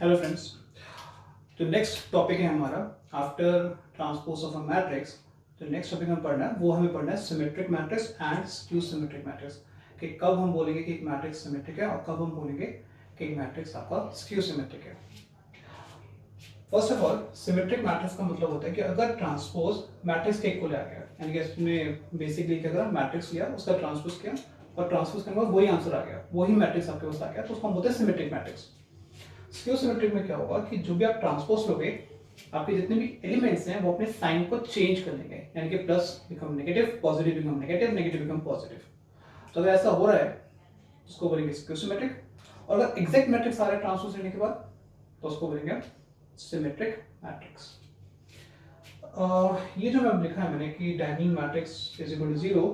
Hello friends, तो next topic है हमारा after transpose of a matrix. तो नेक्स्ट टॉपिक हमें पढ़ना है वो हमें पढ़ना है symmetric matrix and skew symmetric matrix. कि कब हम बोलेंगे कि एक मैट्रिक्स सिमेट्रिक है और कब हम बोलेंगे कि एक मैट्रिक्स आपका स्क्यू सिमेट्रिक है। First of all, symmetric matrix का मतलब होता है कि अगर ट्रांसपोज मैट्रिक्स के इक्वल आ गया, यानी कि इसने बेसिकली क्या करा, मैट्रिक्स लिया, उसका ट्रांसपोज किया और ट्रांसपोज करने के बाद वही आंसर आ गया, वही मैट्रिक्स आपके पास आ गया, तो उसको हम बोलते हैं सिमेट्रिक मैट्रिक्स। स्क्यू सिमेट्रिक में क्या होगा कि जो भी आप ट्रांसपोज लोगे, आपके जितने भी एलिमेंट्स हैं वो अपने साइन को चेंज कर लेंगे, यानी कि plus become negative, positive become negative, negative become positive. तो अगर ऐसा हो रहा है उसको बोलेंगे स्क्यू सिमेट्रिक, और अगर एग्जैक्ट मैट्रिक्स आ रहा है ट्रांसपोज लेने के बाद तो उसको बोलेंगे सिमेट्रिक मैट्रिक्स। ये जो मैंने लिखा है मैंने कि diagonal matrix is equal to 0,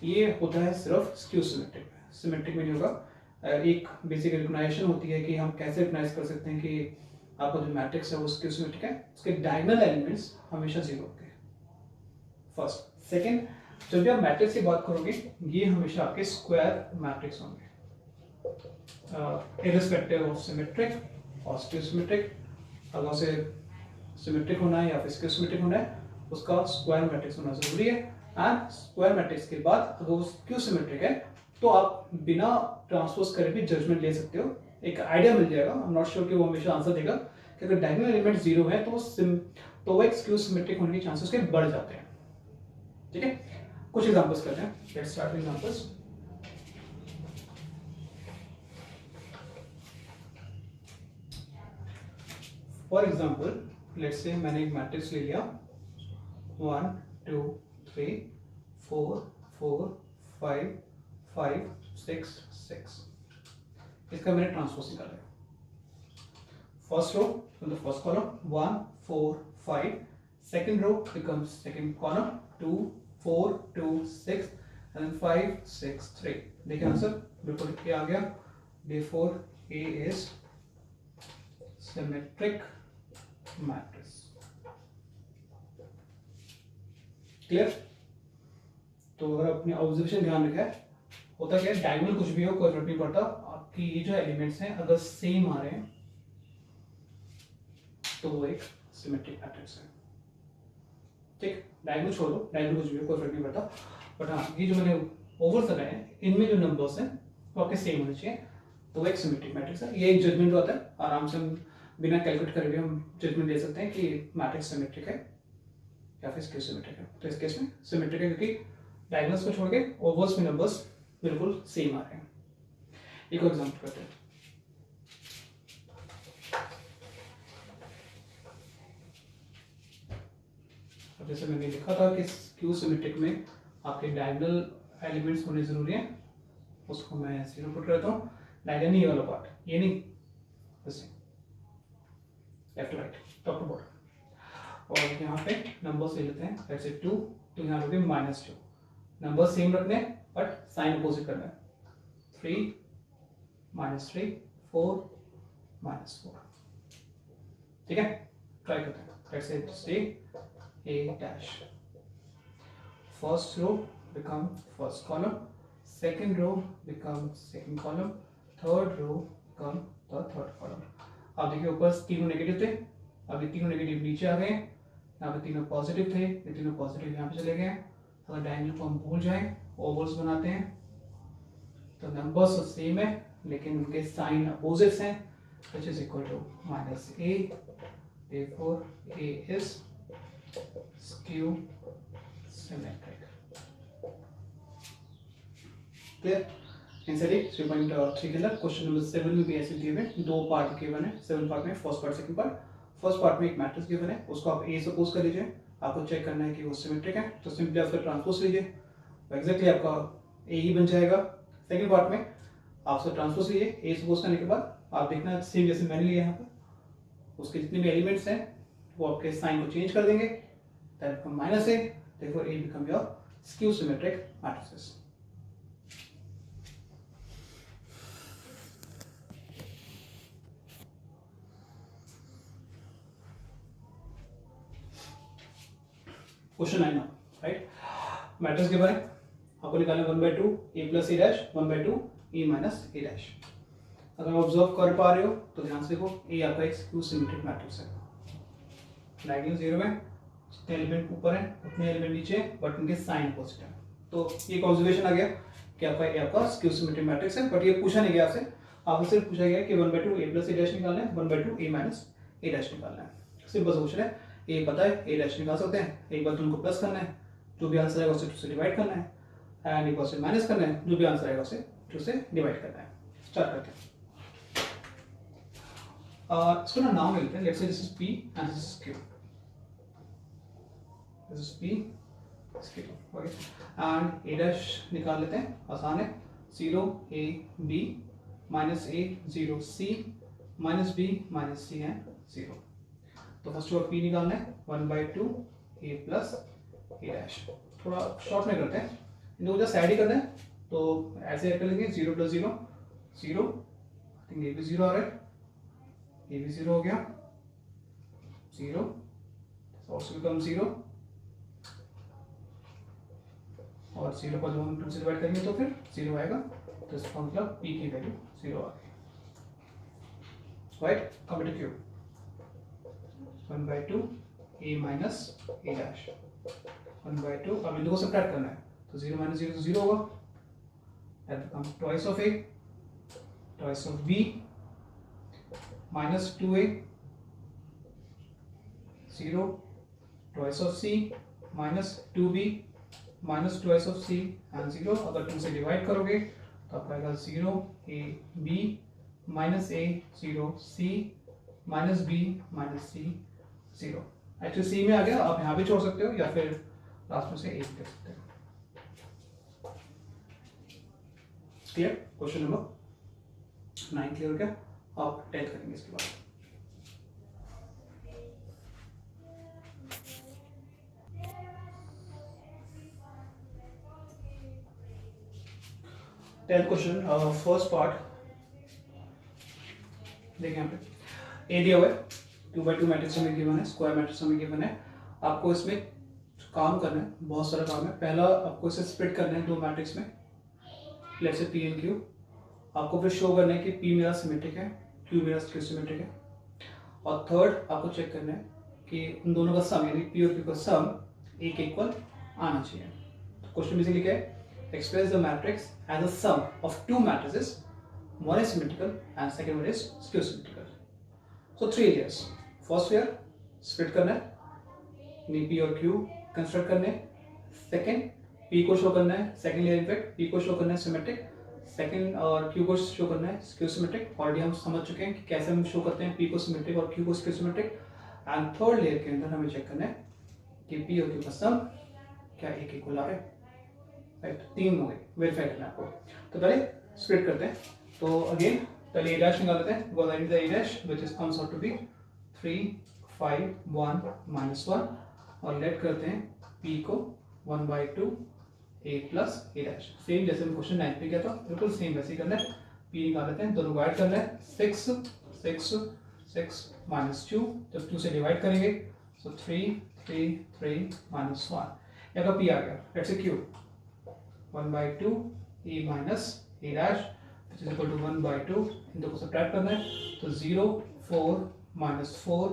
ये होता है सिर्फ स्क्यू सिमेट्रिक में, सिमेट्रिक में नहीं होगा। एक बेसिक रिकॉग्नाइजेशन होती है कि हम कैसे रिकॉग्नाइज कर सकते हैं कि आपका जो मैट्रिक्स है वो स्क्यू सिमेट्रिक है, उसके डायगोनल एलिमेंट्स हमेशा 0 होते हैं। फर्स्ट। सेकंड, जब भी आप मैट्रिक्स की बात करोगे ये हमेशा आपके स्क्वायर मैट्रिक्स होंगे, इररिस्पेक्टिव ऑफ सिमेट्रिक और स्क्यू सिमेट्रिक। अगर उसे सिमेट्रिक होना है या फिर स्क्यू सिमेट्रिक होना है, उसका स्क्वायर मैट्रिक्स होना जरूरी है। एंड स्क्वायर मैट्रिक्स के बाद अगर वो स्क्यू सिमेट्रिक है तो आप बिना ट्रांसपोज करे भी जजमेंट ले सकते हो, एक आइडिया मिल जाएगा। आई एम नॉट श्योर कि वो हमेशा आंसर देगा कि अगर डायगोनल एलिमेंट 0 है तो वो एक स्क्यू सिमेट्रिक होने के चांसेस के बढ़ जाते हैं। ठीक है, कुछ एग्जांपल्स करते हैं। Let's start with examples. For example, let's say मैंने एक मैट्रिक्स ले लिया 1 2 3 4 4 5 5 6 6। इसका मैंने ट्रांसपोज निकाला है। First row from the first column 1 4 5, second row becomes second column 2 4 2 6 and then 5 6 3। देखिए आंसर बिल्कुल ए आ गया, therefore A is symmetric matrix। Clear? तो अगर अपनी ऑब्जर्वेशन ध्यान रखा है, होता क्या है, डायगोनल कुछ भी हो कोई फर्क नहीं पड़ता, आपकी ये जो एलिमेंट्स हैं अगर सेम आ रहे हैं तो वो एक सिमेट्रिक मैट्रिक्स है। ठीक, डायगोनल छोड़ो, डायगोनल कुछ भी हो कोई फर्क नहीं पड़ता, बट हाँ ये जो मैंने ओवर्स लगाए हैं इनमें जो नंबर्स हैं वो आपके सेम होने चाहिए, तो वो एक सिमेट्रिक मैट्रिक्स है। ये एक जजमेंट होता है, आराम से हम बिना कैलकुलेट करे भी हम जजमेंट दे सकते हैं कि मैट्रिक्स सिमेट्रिक है या फिर स्क्यू सिमेट्रिक है। तो इस केस में सिमेट्रिक है क्योंकि डायगोनल्स को छोड़ के ओवर्स में नंबर्स बिल्कुल सेम आ रहे हैं। एक और एग्जांपल करते हैं। अब जैसे मैंने लिखा था कि स्क्यू सिमेट्रिक में आपके डायगोनल एलिमेंट्स होने जरूरी हैं, उसको मैं 0 पुट करता हूँ। डायगोनल ये वाला पार्ट, ये नहीं, left right top to bottom. और यहाँ पे नंबर्स ले लेते हैं, लेट्स से 2, तो यहाँ पे -2। नंबर सेम रखने हैं बट साइन अपोजिट करना है। 3 -3 4 -4। ठीक है, ट्राई करते हैं। Let's say A dash, first row become first column, second row become second column, third row become the third column। अब देखिए ऊपर तीनों नेगेटिव थे, अब ये तीनों नेगेटिव नीचे आ गए, यहाँ पे तीनों पॉजिटिव थे, ये तीनों पॉजिटिव यहाँ पे चले गए। अगर डायगोनल को हम भूल जाएं, ओवर्स बनाते हैं, तो नंबर्स तो सेम है लेकिन उनके साइन अपोजिट्स हैं, which is equal to -A, therefore A is skew symmetric। Clear? Answer 3.3 के अंदर क्वेश्चन नंबर 7 में भी ऐसे दिए हुए दो पार्ट गिवन है, 7 पार्ट में, first part second part. First part में एक मैट्रिक्स गिवन है, उसको आप A सपोज कर लीजिए, आपको चेक करना है कि वो सिमेट्रिक है, तो सिंपली आपका ट्रांसपोज लीजिए, एग्जैक्टली आपका A ही बन जाएगा। सेकंड पार्ट में आप उसका ट्रांसपोज लीजिए, A सपोज करने के बाद आप देखना सेम जैसे मैंने लिया यहाँ पर, उसके जितने भी एलिमेंट्स हैं वो आपके साइन को चेंज कर देंगे, that become -A, therefore A become your skew symmetric matrices। Question 9 right, matrix के बारे में आपको निकालना 1/2 A plus A dash 1/2 A minus A dash। अगर ऑब्जर्व कर पा रहे हो तो ध्यान से देखो, ए आपका एक स्क्यू सिमेट्रिक मैट्रिक्स है। डायगोनल 0 में जितने एलिमेंट ऊपर हैं उतने एलिमेंट नीचे, बट उनके साइन अपोजिट है। तो एक ऑब्जर्वेशन आ गया कि आपका स्क्यू सिमेट्रिक मैट्रिक्स है, बट ये पूछा नहीं गया आपसे। आपसे सिर्फ पूछा गया कि 1/2 a प्लस a डैश निकालना है, 1/2 a माइनस a डैश निकालना है। सिंपल सोल्यूशन है, a पता है, a डैश निकाल सकते हैं, एक बार उनको प्लस करना है, जो भी आंसर आएगा उसे 2 से डिवाइड करना है, एंड एक बार से माइनस करना है, जो भी आंसर आएगा उसे 2 से डिवाइड करना है। स्टार्ट करते हैं। इसको ना नाम लेते हैं, let's say this is p and this is q, this is p, q, okay. And a dash निकाल लेते हैं, आसान है, 0 a b minus a 0 c minus b minus c and 0। तो फर्स्ट ऑफ p निकालना है, 1/2 a प्लस a डैश। थोड़ा short में करते हैं, इनको जस्ट ऐड ही करना है, तो ऐसे ऐड कर लेंगे, 0 प्लस 0 0, आई थिंक ये भी 0 आ रहा है, ये भी 0 हो गया, 0 ऑल्सो बिकम 0, और 0 को जब हम 2 से डिवाइड करेंगे तो फिर 0 आएगा, तो इसका मतलब p की वैल्यू 0 आ गई, right. Come to q, 1/2 a minus a dash, 1/2, अब इनको सब्ट्रैक्ट करना है, तो 0 माइनस 0 तो 0 होगा, that becomes twice of a, twice of b minus 2a, 0, twice of c minus 2b minus twice of c and 0। अगर 2 से डिवाइड करोगे तो आपका आएगा 0 a b minus a 0 c minus b minus c 0। Actually c में आ गया, आप यहाँ भी छोड़ सकते हो या फिर लास्ट में से 1 कर सकते हो। क्लियर? क्वेश्चन नंबर 9 क्लियर हो गया, आप 10 करेंगे इसके बाद। टेंथ क्वेश्चन, फर्स्ट पार्ट देखिए, यहाँ पे ए दिया हुआ है, 2/2 मैट्रिक्स हमें गिवन है, स्क्वायर मैट्रिक्स हमें गिवन है। आपको इसमें काम करना है, बहुत सारा काम है। पहला आपको इसे स्प्लिट करना है 2 मैट्रिक्स में, let's say p and q। आपको फिर शो करना है कि p मेरा सिमेट्रिक है, q मेरा स्क्यू सिमेट्रिक है, और थर्ड आपको चेक करना है कि उन दोनों का सम, यानी p और q का सम एक इक्वल आना चाहिए। तो क्वेश्चन में लिखा है, express the matrix as a sum of 2 matrices, one is symmetrical and second one is skew symmetrical। So 3 layers, first layer split करना है, यानी p और q कंस्ट्रक्ट करने हैं। सेकंड p को शो करना है, सेकंड लेयर इफेक्ट, p को शो करना है सिमेट्रिक, सेकंड और q को शो करना है स्क्यू सिमेट्रिक। ऑलरेडी हम समझ चुके हैं कि कैसे हम शो करते हैं p को सिमेट्रिक और q को skew symmetric. And third layer के अंदर हमें चेक करना है कि p और q का सम क्या एक इक्वल आ रहा है, राइट। 3 हो गए, वेरीफाई करना है आपको। तो पहले स्प्लिट करते हैं, तो अगेन पहले a डैश निकाल लेते हैं, because I need the a dash which is comes out to be 3 5 1 -1, और लेट करते हैं p को 1/2 a plus a dash. Same जैसे हम क्वेश्चन 9 पे किया था, बिल्कुल सेम वैसे ही करना है। p निकाल लेते हैं, दोनों को ऐड करना है, 6 6 6 -2, जब 2 से डिवाइड करेंगे सो 3 3 3 -1, यहाँ का p आ गया। Let's say q 1/2 a minus a dash which is equal to 1/2, इन दो को सब्ट्रैक्ट करना है, तो 0 4 -4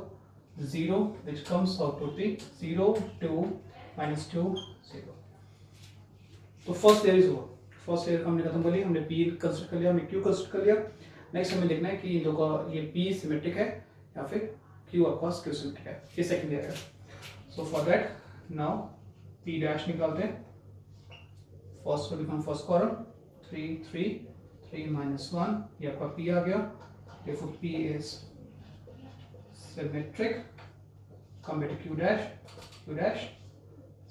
0 which comes out to be 0 2 -2 0। तो first layer is over, first layer हमने खत्म कर लिया, हमने p कंस्ट्रक्ट कर लिया, हमने q कंस्ट्रक्ट कर लिया। नेक्स्ट हमें देखना है कि इन दो का ये p सिमेट्रिक है या फिर q आपका स्क्यू सिमेट्रिक है, ये सेकंड लेयर है। So for that now p dash निकालते हैं, first will become first column, 3 3 3 -1, ये आपका p आ गया। therefore p is symmetric। come back to q dash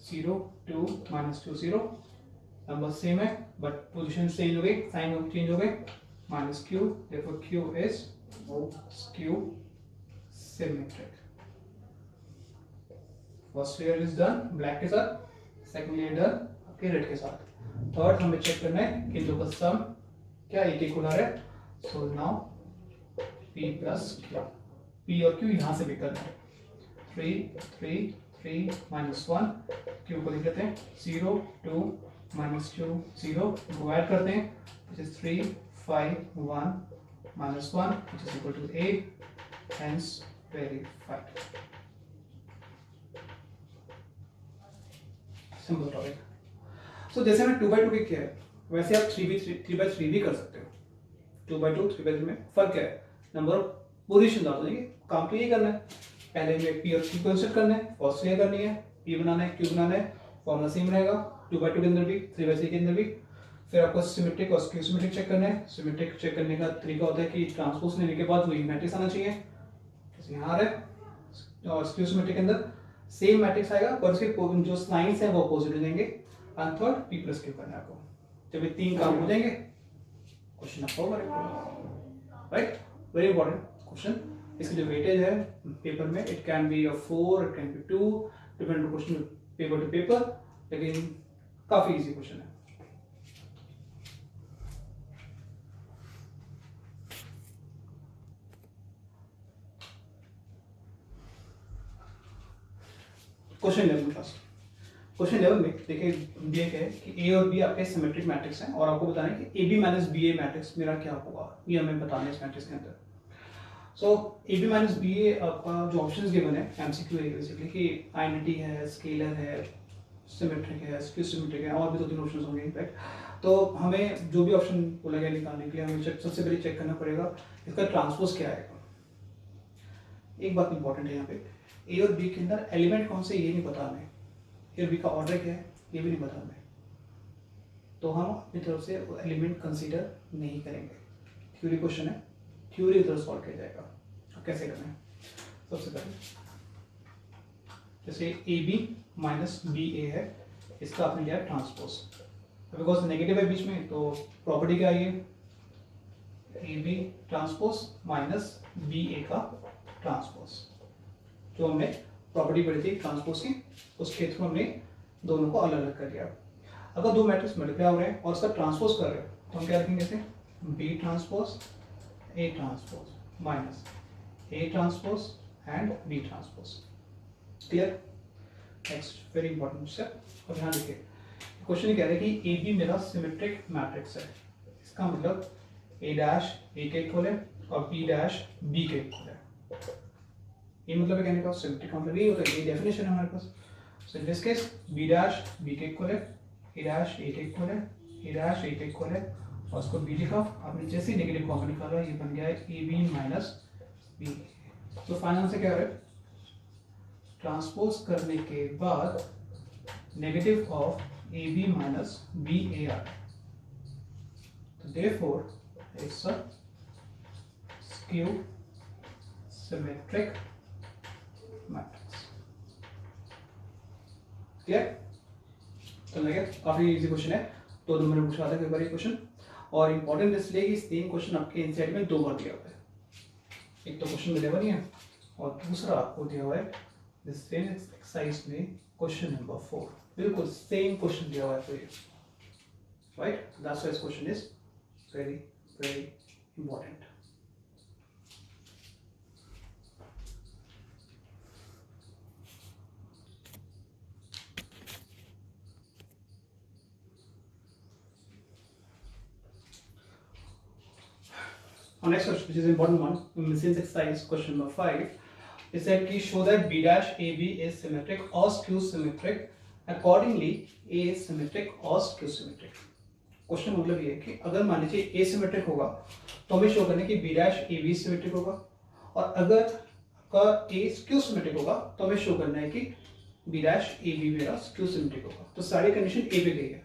0 2 -2 0, number same है बट पोजीशन चेंज हो गई, साइन चेंज हो गए, -q, therefore q is skew symmetric। First layer is done black के साथ, सेकंड लेयर डन आपके red के साथ। थर्ड हमें चेक करना है कि इन दो का सम क्या एक इक्वल आ रहा है। So now p plus q, p और q यहाँ से भी करना है, 3 3 3 -1, q को लिख लेते हैं 0 2 -2 0, को ऐड करते हैं which is 3 5 1 -1 which is equal to A, hence verified. Simple topic. So जैसे हमें 2/2 की किया है वैसे आप 3/3 भी कर सकते हो. 2/2 3/3 में फर्क क्या है? नंबर ऑफ पोजीशन आप देंगे. काम तो यही करना है. पहले हमें पी और क्यू कंसिडर करना है, फर्स्ट क्लियर करनी है, पी बनाना है, क्यू बनाना है, फॉर्मूला सेम रहेगा 2/2 के अंदर भी 3/3 के अंदर भी. फिर आपको सिमेट्रिक और स्क्यू सिमेट्रिक चेक करना है. सिमेट्रिक चेक करने का तरीका होता है कि ट्रांसपोज लेने के बाद वही मैट्रिक्स आना चाहिए, जैसे यहाँ आ रहा है. और स्क्यू सिमेट्रिक के अंदर सेम मैट्रिक्स आएगा पर उसके जो साइंस है वो अपोजिट हो जाएंगे. And third P plus Q करना है आपको. जब ये 3 काम हो जाएंगे क्वेश्चन आपका होगा. Right, very important question. इसकी जो वेटेज है पेपर में it can be 4, it can be 2, depend on question paper to paper, लेकिन काफी इजी क्वेश्चन है. Question 11 class. क्वेश्चन 11 में देखिए दिया है कि ए और बी आपके सिमेट्रिक मैट्रिक्स हैं और आपको बताना है कि A B minus B A matrix मेरा क्या होगा, ये हमें बताना है इस मैट्रिक्स के अंदर. सो ए बी माइनस बी ए आपका जो ऑप्शंस गिवन है एमसीक्यू है बेसिकली कि आइडेंटिटी है, स्केलर है, सिमेट्रिक है, स्क्यू सिमेट्रिक है, और भी 2-3 ऑप्शंस होंगे इनफैक्ट. तो हमें जो भी ऑप्शन बोला गया निकालने के लिए हमें सबसे पहले चेक करना पड़ेगा इसका ट्रांसपोज क्या आएगा. एक बात इंपॉर्टेंट है यहाँ पे, ए और बी के अंदर एलिमेंट कौन से ये नहीं पता हमें, ए और बी का ऑर्डर क्या है ये भी नहीं पता हमें, तो हम अपनी तरफ से एलिमेंट कंसीडर नहीं करेंगे. थ्योरी क्वेश्चन है, थ्योरी की तरफ सॉल्व किया जाएगा. अब कैसे करना है? सबसे पहले जैसे ए बी माइनस बी ए है, इसका आपने लिया ट्रांसपोज. बिकॉज नेगेटिव है बीच में तो प्रॉपर्टी क्या आई है, A B transpose minus B A का ट्रांसपोज. जो हमने प्रॉपर्टी पढ़ी थी ट्रांसपोज की, उसके थ्रू हमने दोनों को अलग अलग कर दिया. अगर दो मैट्रिक्स मल्टीप्लाई हो रहे हैं और उसका ट्रांसपोज कर रहे हैं तो हम क्या लिखेंगे जैसे B transpose A transpose minus A transpose and B transpose. Clear? Next very important step. और ध्यान रखिए क्वेश्चन ये कह रहे हैं कि ए बी मेरा सिमेट्रिक मैट्रिक्स है. इसका मतलब ए डैश ए के इक्वल है और बी डैश बी के इक्वल है. ये मतलब कहने का सिमेट्रिक का मतलब ये होता है, ये डेफिनेशन है हमारे पास. So in this case B dash B के इक्वल है, ए डैश ए के इक्वल है, ए डैश ए के इक्वल है और उसको बी लिखा. आपने जैसे ही नेगेटिव कॉमन निकाला ये बन गया है ए बी माइनस बी. तो फाइनल से क्या है, ट्रांसपोज करने के बाद negative of A B minus B A are. तो therefore it's a skew symmetric matrix. Clear? तो लगे काफी इजी क्वेश्चन है. 2 नंबर में पूछा था कई बार ये क्वेश्चन, और इंपॉर्टेंट इसलिए कि सेम क्वेश्चन आपके एनसीईआरटी में 2 बार दिया हुआ है. एक तो क्वेश्चन मिलेगा नहीं है और दूसरा आपको दिया हुआ है दिस सेम एक्सरसाइज में क्वेश्चन नंबर 4. बिल्कुल सेम क्वेश्चन दिया हुआ है. तो ये right, that's why this question is very very important. Our next question, which is important one, since exercise question number 5, it said कि show that b dash ab is symmetric or skew symmetric. Accordingly, a is symmetric or skew symmetric. Question मतलब ये है कि अगर मान लीजिए a symmetric होगा तो हमें शो करना है कि b dash ab सिमेट्रिक होगा, और अगर आपका a स्क्यू सिमेट्रिक होगा तो हमें शो करना है कि b dash ab मेरा स्क्यू सिमेट्रिक होगा. तो सारी कंडीशन a पे गई है.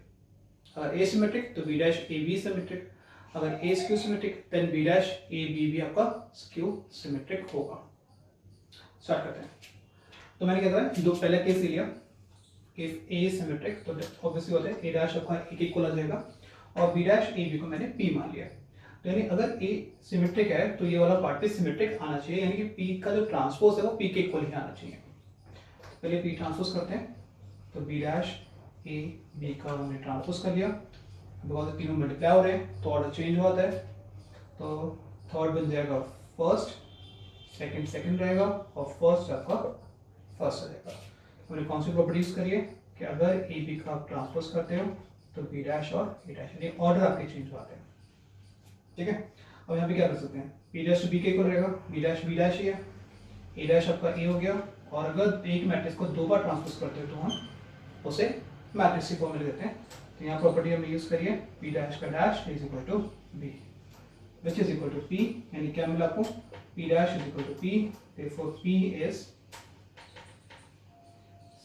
अगर a सिमेट्रिक तो b dash ab सिमेट्रिक, अगर a skew symmetric then b dash a b भी आपका स्क्यू सिमेट्रिक होगा. स्टार्ट करते हैं. तो मैंने क्या करा, दो पहले केस लिया इफ a सिमेट्रिक तो ऑब्वियसली होता है a डैश आपका a के इक्वल आ जाएगा और b डैश a b को मैंने p मान लिया. तो यानी अगर a सिमेट्रिक है तो ये वाला पार्ट भी सिमेट्रिक आना चाहिए, यानी कि p का जो ट्रांसपोज है वो p के इक्वल ही आना चाहिए. पहले p ट्रांसपोज करते हैं. तो b डैश a b का हमने ट्रांसपोज कर लिया. बिकॉज तीनों मल्टीप्लाई हो रहे हैं तो ऑर्डर चेंज होता है. तो थर्ड बन जाएगा फर्स्ट, सेकंड सेकंड रहेगा और फर्स्ट आपका फर्स्ट आ जाएगा. हमने कौन सी प्रॉपर्टी यूज करी है कि अगर ए बी का आप ट्रांसपोज करते हो तो बी डैश और ए डैश, यानी ऑर्डर आपके चेंज होते हैं. ठीक है. अब यहाँ पे क्या कर सकते हैं, पी डैश टू बी के इक्वल रहेगा, बी डैश ही है, ए डैश आपका ए हो गया, और अगर एक मैट्रिक्स को दो बार ट्रांसपोज करते हैं तो हम उसे मैट्रिक्स की फॉर्म में लेते हैं। तो यहाँ प्रॉपर्टी हम यूज करिए, पी डैश का dash is equal to B which is equal to P, यानी क्या मिला आपको, P dash is equal to P, therefore P is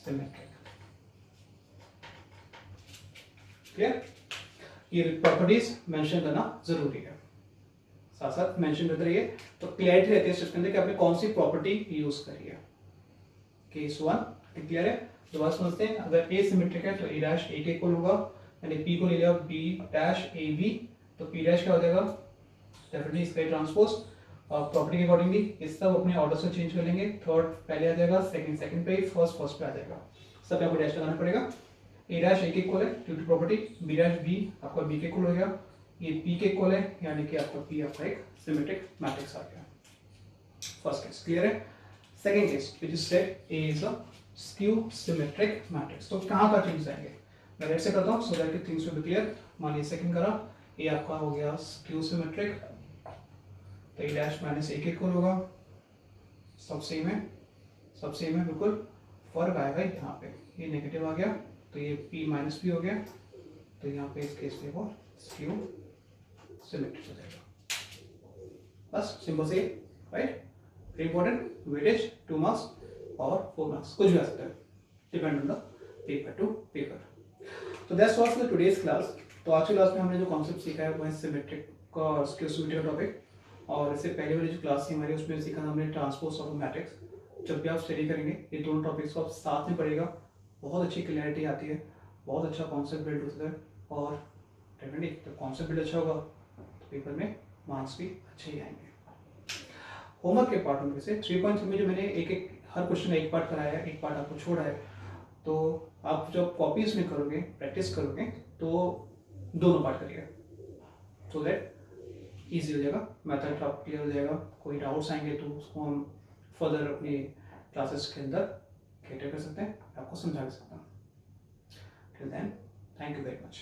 symmetric. Clear, ये प्रॉपर्टीज मेंशन करना जरूरी है, साथ साथ मेंशन करते रहिए तो क्लियरिटी रहती है इसके अंदर कि आपने कौन सी प्रॉपर्टी यूज करी है। केस 1 क्लियर है, दोबारा समझते हैं। अगर ए सिमेट्रिक है तो ए डैश ए के इक्वल होगा, यानी पी को ले लिया बी डैश ए बी, तो पी डैश क्या हो जाएगा, डेफिनेटली इसका ट्रांसपोज प्रॉपर्टी के अकॉर्डिंगली ये सब अपने ऑर्डर से चेंज कर लेंगे, थर्ड पहले आ जाएगा, सेकंड पे, फर्स्ट पे आ जाएगा, सब आपको डैश लगाना पड़ेगा। ए डैश ए के इक्वल है due to property, B dash B आपका बी के इक्वल हो गया, ये पी के इक्वल है, यानी कि आपका पी आपका एक सिमेट्रिक मैट्रिक्स आ गया। फर्स्ट केस क्लियर है। Second case which is said A is a skew symmetric matrix. तो कहां का चेंज आएंगे, मैं ऐसे करता हूं so that things will be clear. मान लीजिए सेकंड करा, ए आपका हो गया स्क्यू सिमेट्रिक, तो ए डैश माइनस ए के इक्वल होगा, सब सेम है बिल्कुल, फर्क आएगा यहाँ पे, ये नेगेटिव आ गया तो ये p माइनस पी हो गया, तो यहाँ पे इस केस में वो स्क्यू सिमेट्रिक हो जाएगा। बस सिंपल से, right, very important, weightage 2 marks और 4 मार्क्स कुछ भी आ सकता है, depend on the paper to paper. तो that's all for today's class. तो आज की क्लास में हमने जो कॉन्सेप्ट सीखा है वो है सिमेट्रिक का, स्क्यू सिमेट्रिक का टॉपिक, और इससे पहले वाली जो क्लास थी हमारी उसमें सीखा हमने ट्रांसपोज ऑफ मैट्रिक्स। जब भी आप स्टडी करेंगे ये दोनों टॉपिक्स को आप साथ में पढ़ेगा, बहुत अच्छी क्लैरिटी आती है, बहुत अच्छा कॉन्सेप्ट बिल्ड होता है, और डेफिनेटली जब कॉन्सेप्ट बिल्ड अच्छा होगा तो पेपर में मार्क्स भी अच्छे ही आएंगे। होमवर्क के पार्ट में से 3 में जो मैंने एक हर क्वेश्चन एक पार्ट कराया है, एक पार्ट आपको छोड़ा है, तो आप जब कॉपीज में करोगे, प्रैक्टिस करोगे, तो दोनों पार्ट करिए सो दैट ईजी हो जाएगा, मैथड आप क्लियर हो जाएगा। कोई डाउट्स आएंगे तो उसको हम फर्दर अपनी क्लासेस के अंदर कैटर कर सकते हैं, आपको समझा सकता हूँ। Till then, thank you very much.